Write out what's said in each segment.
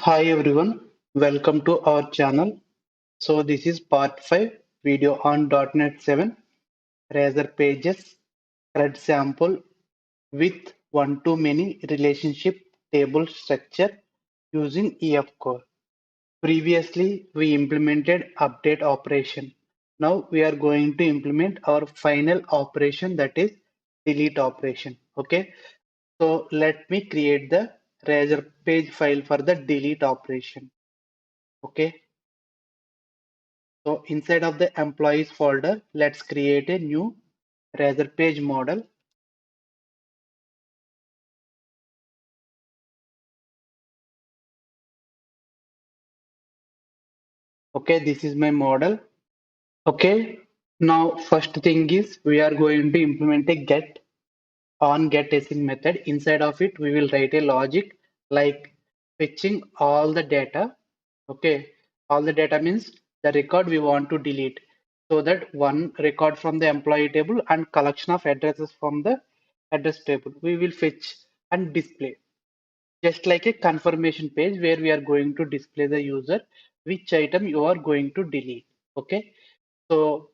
Hi everyone, welcome to our channel. So this is part 5 video on .NET 7 Razor Pages CRUD sample with one-to-many relationship table structure using EFCore. Previously we implemented update operation. Now we are going to implement our final operation, that is delete operation. Okay, so let me create the Razor page file for the delete operation. Okay. So inside of the employees folder, let's create a new Razor page model. Okay, this is my model. Okay, now first thing is we are going to implement a get on get async method. Inside of it, we will write a logic like fetching all the data. Okay, all the data means the record we want to delete. So that one record from the employee table and collection of addresses from the address table we will fetch and display. Just like a confirmation page where we are going to display the user which item you are going to delete. Okay, so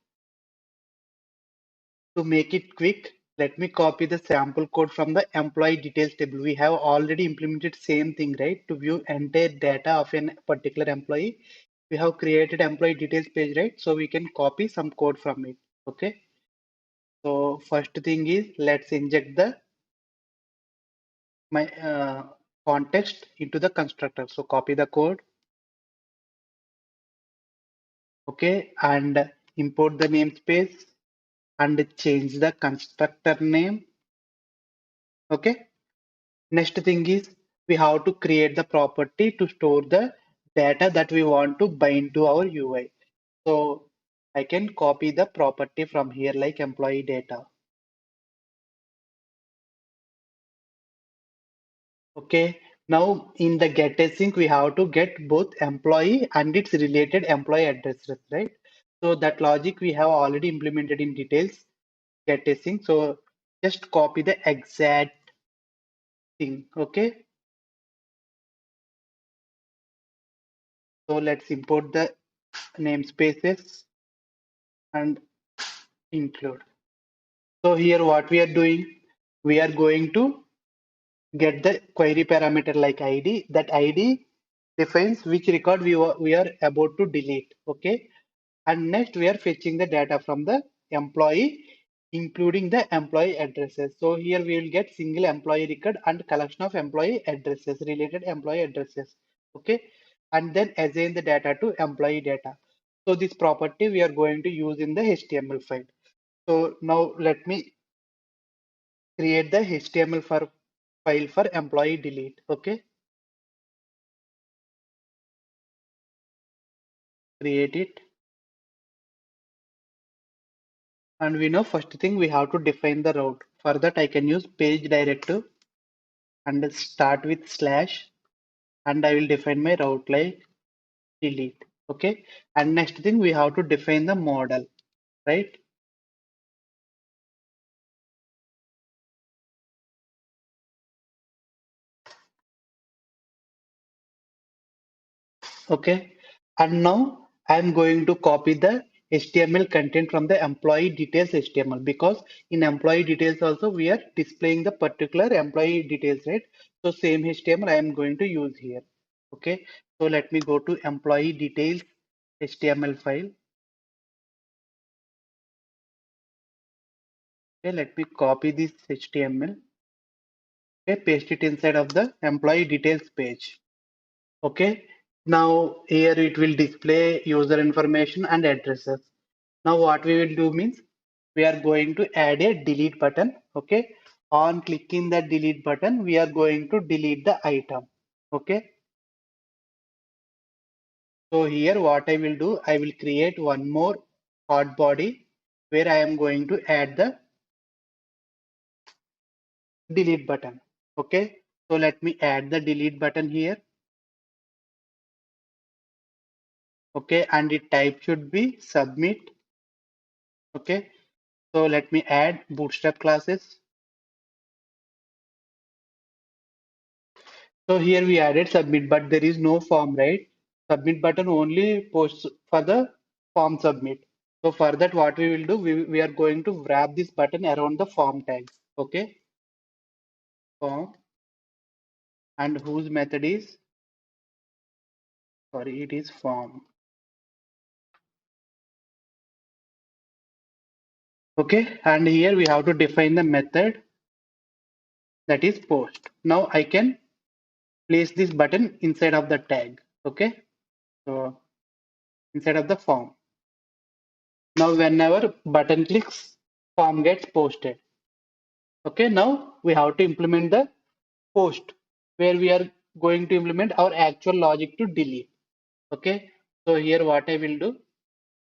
to make it quick, let me copy the sample code from the employee details table. We have already implemented same thing, right? To view entire data of a particular employee, we have created employee details page, right? So we can copy some code from it. Okay, so first thing is let's inject the my context into the constructor. So copy the code. Okay, and import the namespace and change the constructor name. Okay, next thing is we have to create the property to store the data that we want to bind to our UI. So I can copy the property from here like employee data. Okay, now in the get async we have to get both employee and its related employee addresses, right? So that logic we have already implemented in details get async. So just copy the exact thing. Okay, so let's import the namespaces and include. So here what we are doing, we are going to get the query parameter like ID. That ID defines which record we are about to delete. Okay, and next we are fetching the data from the employee including the employee addresses. So here we will get single employee record and collection of employee addresses, related employee addresses. Okay, and then assign the data to employee data. So this property we are going to use in the HTML file. So now let me create the HTML file for employee delete. Okay, create it. And we know first thing we have to define the route. For that I can use page directive and start with slash, and I will define my route like delete. Okay, and next thing we have to define the model, right? Okay, and now I'm going to copy the HTML content from the employee details HTML, because in employee details also we are displaying the particular employee details, right? So same HTML I am going to use here. Okay, so let me go to employee details HTML file. Okay, let me copy this HTML. Okay, paste it inside of the employee details page. Okay, now here it will display user information and addresses. Now what we will do means we are going to add a delete button. Okay, on clicking the delete button we are going to delete the item. Okay, so here what I will do, I will create one more hot body where I am going to add the delete button. Okay, so let me add the delete button here. Okay, and the type should be submit. Okay, so let me add bootstrap classes. So here we added submit, but there is no form, right? Submit button only posts for the form submit. So for that, what we will do, we are going to wrap this button around the form tag. Okay, form, and whose method is, sorry, it is form. Okay, and here we have to define the method that is post. Now I can place this button inside of the tag. Okay, so inside of the form. Now whenever button clicks, form gets posted. Okay, now we have to implement the post where we are going to implement our actual logic to delete. Okay, so here what I will do,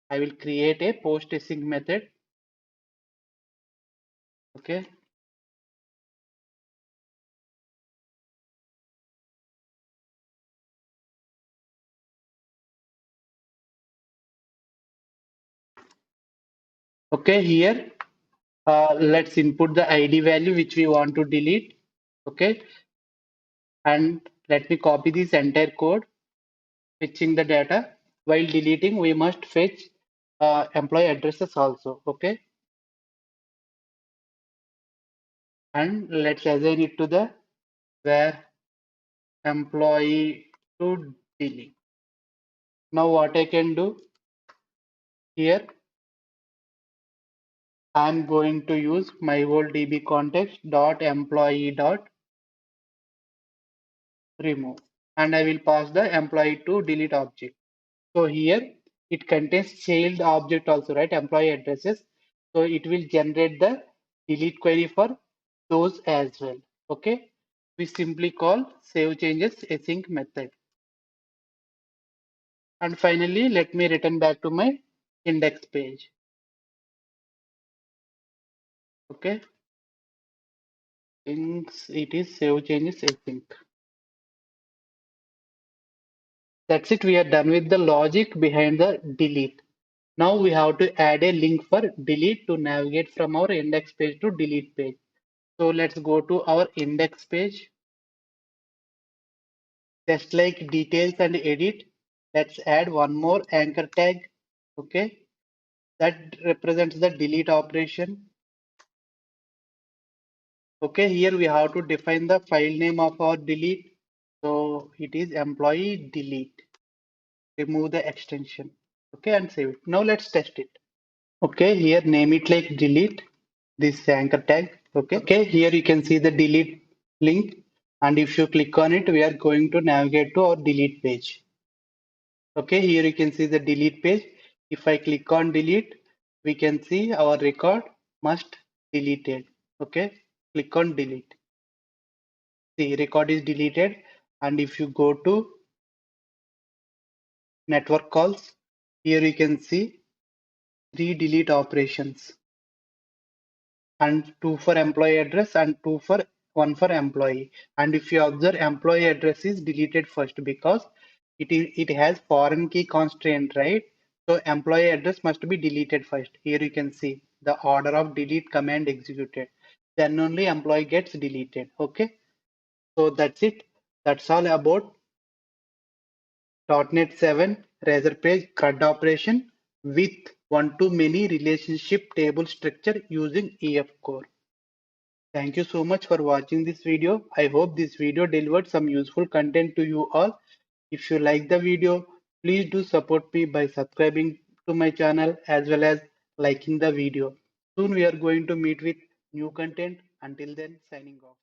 I will create a post async method. Okay, okay, here let's input the ID value which we want to delete. Okay, and let me copy this entire code, fetching the data. While deleting, we must fetch employee addresses also. Okay, and let's assign it to the where employee to delete. Now what I can do here, I'm going to use my old DB context dot employee dot remove, and I will pass the employee to delete object. So here it contains child object also, right? Employee addresses. So it will generate the delete query for those as well. Okay. We simply call save changes async method. And finally, let me return back to my index page. Okay. Since it is save changes async. That's it. We are done with the logic behind the delete. Now we have to add a link for delete to navigate from our index page to delete page. So let's go to our index page. Just like details and edit, let's add one more anchor tag. Okay, that represents the delete operation. Okay, here we have to define the file name of our delete. So it is employee delete. Remove the extension. Okay, and save it. Now let's test it. Okay, here name it like delete, this anchor tag. Okay, here you can see the delete link, and if you click on it, we are going to navigate to our delete page. Okay, here you can see the delete page. If I click on delete, we can see our record must deleted. Okay, click on delete. See, record is deleted, and if you go to network calls, here you can see three delete operations, and two for employee address and one for employee. And if you observe, employee address is deleted first because it has foreign key constraint, right? So employee address must be deleted first. Here you can see the order of delete command executed, then only employee gets deleted. Okay, so that's it. That's all about .NET 7 Razor Page CRUD operation with one-to-many relationship table structure using EFCore. Thank you so much for watching this video. I hope this video delivered some useful content to you all. If you like the video, please do support me by subscribing to my channel as well as liking the video. Soon we are going to meet with new content. Until then, signing off.